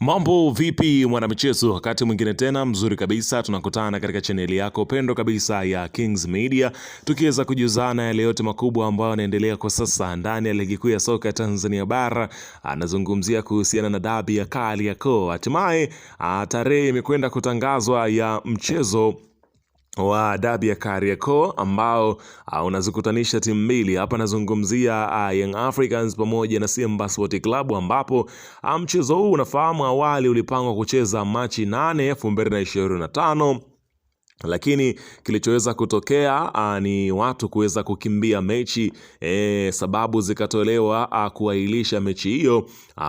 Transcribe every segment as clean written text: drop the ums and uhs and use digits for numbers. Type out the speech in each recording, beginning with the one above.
Mambo vipi mwanamichezo, wakati mwingine tena mzuri kabisa tunakutana katika chaneli yako pendo kabisa ya Kings Media, tukiweza kujuzana yale yote makubwa ambayo yanaendelea kwa sasa ndani ya ligi kuu ya soka ya Tanzania bara. Anazungumzia kuhusiana na dabi ya Kariakoo. Hatimaye tarehe imekwenda kutangazwa ya mchezo wa dabi ya Kariakoo ambao unazikutanisha timu mbili. Hapa nazungumzia Young Africans pamoja na Simba Sport Club, ambapo mchezo huu unafahamu awali ulipangwa kucheza Machi 8, 2025. Lakini kilichoweza kutokea ni watu kuweza kukimbia mechi, sababu zikatolewa kuahirisha mechi hiyo,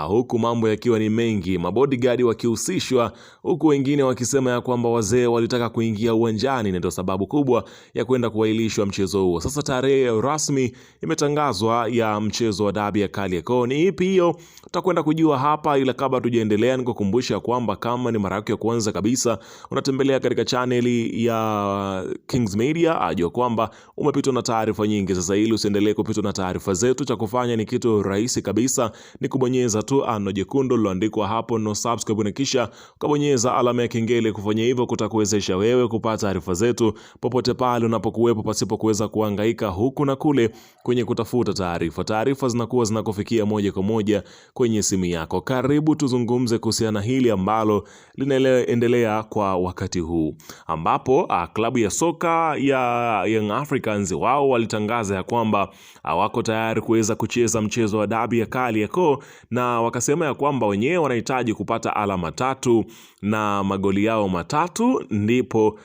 huku mambo yakiwa ni mengi, mabodyguard wakihusishwa, huku wengine wakisema ya kwamba wazee walitaka kuingia uwanjani, ndio sababu kubwa ya kwenda kuahirishwa mchezo huo. Sasa tarehe rasmi imetangazwa ya mchezo wa dabi ya Kariakoo. Ni ipi hiyo? Tutakwenda kujua hapa, ila kabla tujaendelea nikukumbusha kwamba kama ni mara yako ya kwanza kabisa unatembelea katika channel ya Kings Media, ajua kwamba umepitwa na taarifa nyingi. Sasa ili usiendelee kupitwa na taarifa zetu, cha kufanya ni kitu rahisi kabisa, ni kubonyeza tu ano jekundu liloandikwa hapo no subscribe, na kisha ukabonyeza alama ya kengele. Kufanya hivyo kutakuwezesha wewe kupata taarifa zetu popote pale unapokuwepo, pasipo kuweza kuhangaika huku na kule kwenye kutafuta taarifa. Taarifa zinakuwa zinakufikia moja kwa moja kwenye simu yako. Karibu tuzungumze kuhusiana hili ambalo linaendelea kwa wakati huu, ambapo klabu ya soka ya Young Africans wao walitangaza ya kwamba wako tayari kuweza kucheza mchezo wa dabi ya Kariakoo, na wakasema ya kwamba wenyewe wanahitaji kupata alama 3 na magoli yao 3 ndipo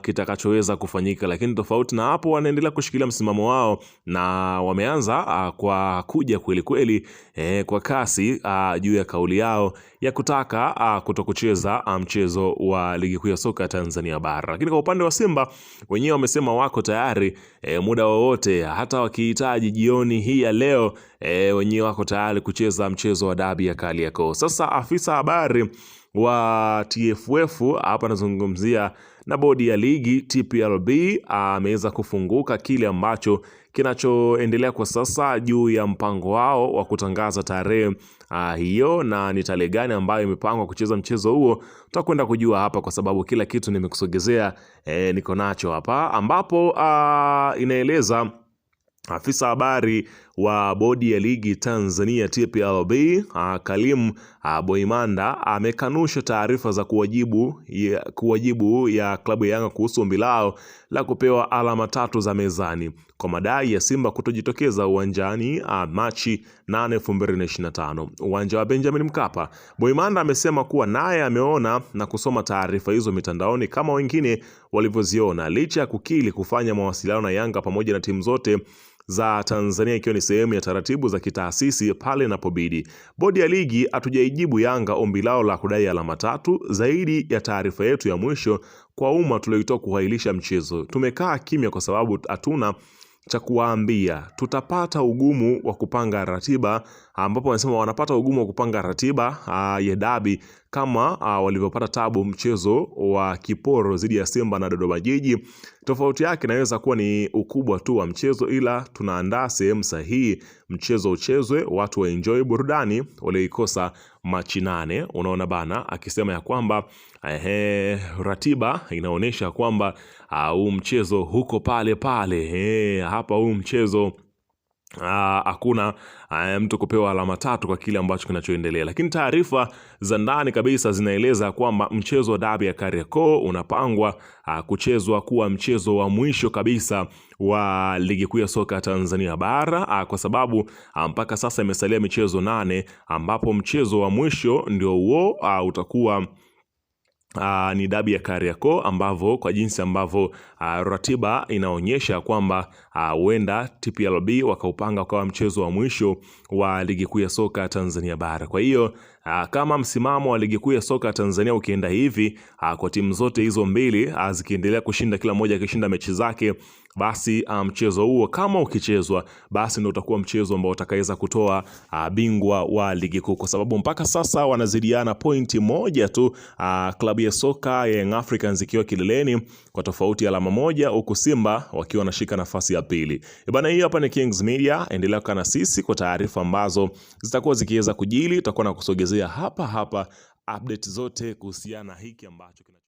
kitakachoweza kufanyika. Lakini tofauti na hapo, wanaendelea kushikilia msimamo wao na wameanza kwa kuja kweli kweli kwa kasi juu ya kauli yao ya kutaka kutokucheza mchezo wa ligi kuu ya soka Tanzania bara. Lakini kwa upande wa Simba wenyewe wamesema wako tayari muda wowote, hata wakihitaji jioni hii ya leo, wenyewe wako tayari kucheza mchezo wa dabi ya Kariakoo. Sasa afisa habari wa TFF hapa anazungumzia na bodi ya ligi TPLB ameweza kufunguka kile ambacho kinachoendelea kwa sasa juu ya mpango wao wa kutangaza tarehe hiyo na ni tarehe gani ambayo imepangwa kucheza mchezo huo. Tutakwenda kujua hapa, kwa sababu kila kitu nimekusogezea, niko nacho hapa, ambapo inaeleza afisa habari wa bodi ya ligi Tanzania TPLB Kalim Boimanda amekanusha taarifa za kuwajibu ya klabu ya Yanga kuhusu ombi lao la kupewa alama 3 za mezani kwa madai ya Simba kutojitokeza uwanjani Machi 8, 2025, uwanja wa Benjamin Mkapa. Boimanda amesema kuwa naye ameona na kusoma taarifa hizo mitandaoni kama wengine walivyoziona, licha ya kukiri kufanya mawasiliano na Yanga pamoja na timu zote za Tanzania, ikiwa ni sehemu ya taratibu za kitaasisi pale inapobidi. Bodi ya ligi hatujaijibu Yanga ombi lao la kudai alama 3 zaidi ya taarifa yetu ya mwisho kwa umma tulioitoa kuahirisha mchezo. Tumekaa kimya kwa sababu hatuna cha kuwaambia. Tutapata ugumu wa kupanga ratiba, ambapo wanasema wanapata ugumu wa kupanga ratiba ya dabi kama walivyopata tabu mchezo wa kiporo dhidi ya Simba na Dodoma Jiji. Tofauti yake inaweza kuwa ni ukubwa tu wa mchezo, ila tunaandaa sehemu sahihi mchezo uchezwe, watu waenjoy burudani walioikosa Machi 8. Unaona bana, akisema ya kwamba ratiba inaonyesha kwamba huu mchezo huko pale pale, hapa huu mchezo hakuna mtu kupewa alama 3 kwa kile ambacho kinachoendelea. Lakini taarifa za ndani kabisa zinaeleza kwamba mchezo wa dabi ya Kariakoo unapangwa kuchezwa kuwa mchezo wa mwisho kabisa wa ligi kuu ya soka Tanzania bara, kwa sababu mpaka sasa imesalia michezo 8, ambapo mchezo wa mwisho ndio huo utakuwa ni dabi ya Kariakoo, ambavyo kwa jinsi ambavyo ratiba inaonyesha kwamba huenda TPLB wakaupanga kwa mchezo wa mwisho wa ligi kuu ya soka Tanzania bara. Kwa hiyo kama msimamo wa ligi kuu ya soka Tanzania ukienda hivi, kwa timu zote hizo mbili zikiendelea kushinda, kila moja akishinda mechi zake, basi mchezo huo kama ukichezwa, basi ndio utakuwa mchezo ambao utakaweza kutoa bingwa wa ligi kuu, kwa sababu mpaka sasa wanazidiana pointi moja tu, klabu ya soka ya Young Africans ikiwa kileleni kwa tofauti ya alama 1, huku Simba wakiwa wanashika nafasi ya pili. Bana, hii hapa ni Kings Media, endelea kukaa na sisi kwa taarifa ambazo zitakuwa zikiweza kujili, tutakuwa na kusogezea hapa update zote kuhusiana na hiki ambacho